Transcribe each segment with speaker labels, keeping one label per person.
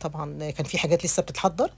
Speaker 1: طبعا كان في حاجات لسه بتتحضر.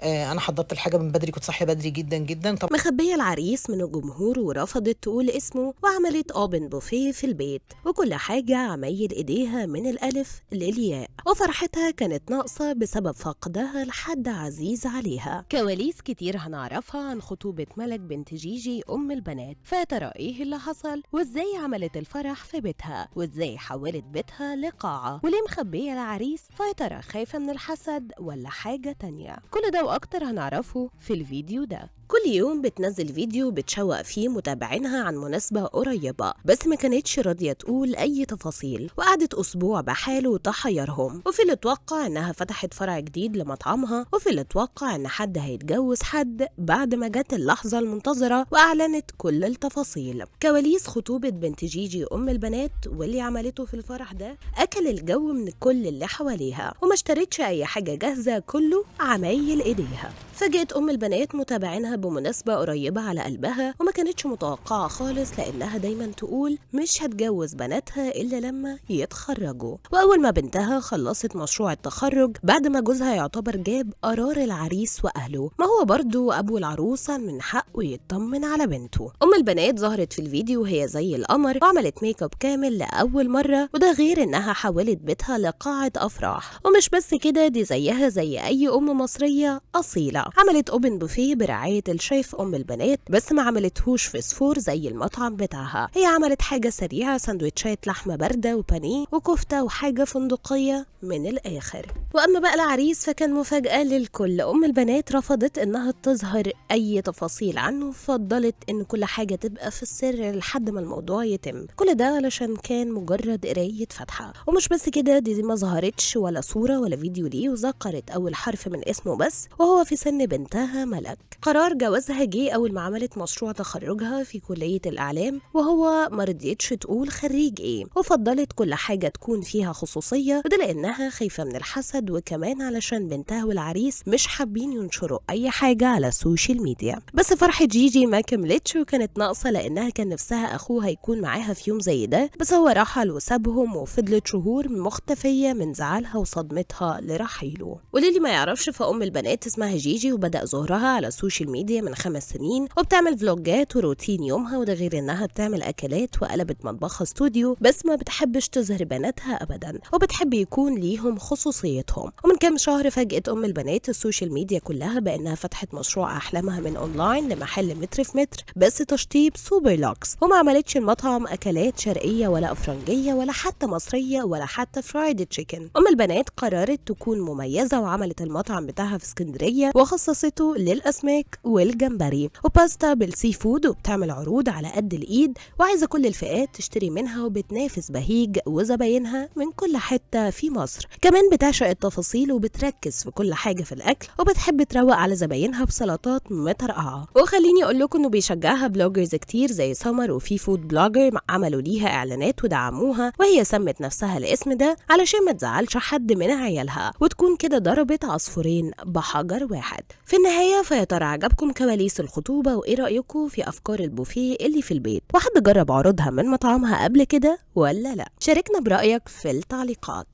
Speaker 1: انا حضرت الحاجه من بدري، كنت صاحيه بدري جدا جدا. طب
Speaker 2: مخبية العريس من الجمهور ورفضت تقول اسمه، وعملت اوبن بوفيه في البيت وكل حاجة عمايل ايديها من الالف للياء، وفرحتها كانت ناقصة بسبب فقدها لحد عزيز عليها. كواليس كتير هنعرفها عن خطوبة ملك بنت جيجي ام البنات، فترى ايه اللي حصل وازاي عملت الفرح في بيتها وازاي حولت بيتها لقاعة، وليه مخبية العريس، فترى خايفة من الحسد ولا حاجة تانية. كل ده واكتر هنعرفه في الفيديو ده. كل يوم بتنزل فيديو بتشوق فيه متابعينها عن مناسبة قريبة، بس ما كانتش راضية تقول أي تفاصيل، وقعدت أسبوع بحاله تحيرهم، وفي اللي اتوقع إنها فتحت فرع جديد لمطعمها، وفي اللي اتوقع إن حد هيتجوز حد بعد ما جت اللحظة المنتظرة وأعلنت كل التفاصيل. كواليس خطوبة بنت جيجي أم البنات واللي عملته في الفرح ده أكل الجو من كل اللي حواليها، وما اشترتش أي حاجة جاهزة، كله عمايل إيديها. فاجأت أم البنات متابعينها بمناسبة قريبة على قلبها، وما كانتش متوقعة خالص لأنها دايما تقول مش هتجوز بناتها إلا لما يتخرجوا. وأول ما بنتها خلصت مشروع التخرج بعد ما جوزها يعتبر جاب قرار العريس وأهله، ما هو برضو أبو العروسة من حقه يطمن على بنته. أم البنات ظهرت في الفيديو وهي زي القمر، وعملت ميك اب كامل لأول مرة، وده غير إنها حولت بيتها لقاعة أفراح. ومش بس كده، دي زيها زي أي أم مصرية أصيلة، عملت اوبن بوفيه برعاية الشيف ام البنات، بس ما عملتهوش فسفور زي المطعم بتاعها، هي عملت حاجة سريعة، سندوتشات لحمة باردة وبانيه وكفتة وحاجة فندقية من الاخر. واما بقى العريس فكان مفاجأة للكل، ام البنات رفضت انها تظهر اي تفاصيل عنه، فضلت ان كل حاجة تبقى في السر لحد ما الموضوع يتم، كل ده علشان كان مجرد قراية فاتحة. ومش بس كده، دي ما ظهرتش ولا صورة ولا فيديو ليه، وذكرت اول حرف من اسمه بس، وهو في سن بنتها ملك. قرار جوازها جه اول ما عملت مشروع تخرجها في كلية الاعلام، وهو ما رضيتش تقول خريج ايه، وفضلت كل حاجة تكون فيها خصوصية، وده لانها خايفة من الحسد، وكمان علشان بنتها والعريس مش حابين ينشروا اي حاجة على السوشيال ميديا. بس فرحة جيجي ما كملتش وكانت ناقصة، لانها كان نفسها اخوها يكون معاها في يوم زي ده، بس هو رحل وسابهم، وفضلت شهور مختفية من زعلها وصدمتها لرحيله. وللي ما يعرفش، فأم البنات اسمها جيجي، وبدأ ظهورها على السوشيال ميديا من 5 سنين، وبتعمل فلوجات وروتين يومها، وده غير انها بتعمل اكلات وقلبت مطبخها استوديو، بس ما بتحبش تظهر بناتها ابدا، وبتحب يكون ليهم خصوصيتهم. ومن كام شهر فاجأت ام البنات السوشيال ميديا كلها بانها فتحت مشروع احلامها من اونلاين لمحل متر في متر، بس تشطيب سوبر لوكس، وما عملتش المطعم اكلات شرقيه ولا افرنجيه ولا حتى مصريه ولا حتى فرايد تشيكن. ام البنات قررت تكون مميزه، وعملت المطعم بتاعها في اسكندريه وخصصته للاسماك والجمبري وباستا بالسي فود، وبتعمل عروض على قد الايد، وعايزه كل الفئات تشتري منها، وبتنافس بهيج وزباينها من كل حته في مصر. كمان بتعشق التفاصيل وبتركز في كل حاجه في الاكل، وبتحب تروق على زباينها بسلطات مترقعه. وخليني اقول لكم انه بيشجعها بلوجرز كتير زي سمر وفي فود بلوجر، عملوا ليها اعلانات ودعموها، وهي سمت نفسها الاسم ده علشان ما تزعلش حد من عيالها، وتكون كده ضربت عصفورين بحجر واحد. في النهايه، فيا ترى عجبكم كواليس الخطوبه، وايه رايكم في افكار البوفيه اللي في البيت، وحد جرب عروضها من مطعمها قبل كده ولا لا؟ شاركنا برايك في التعليقات.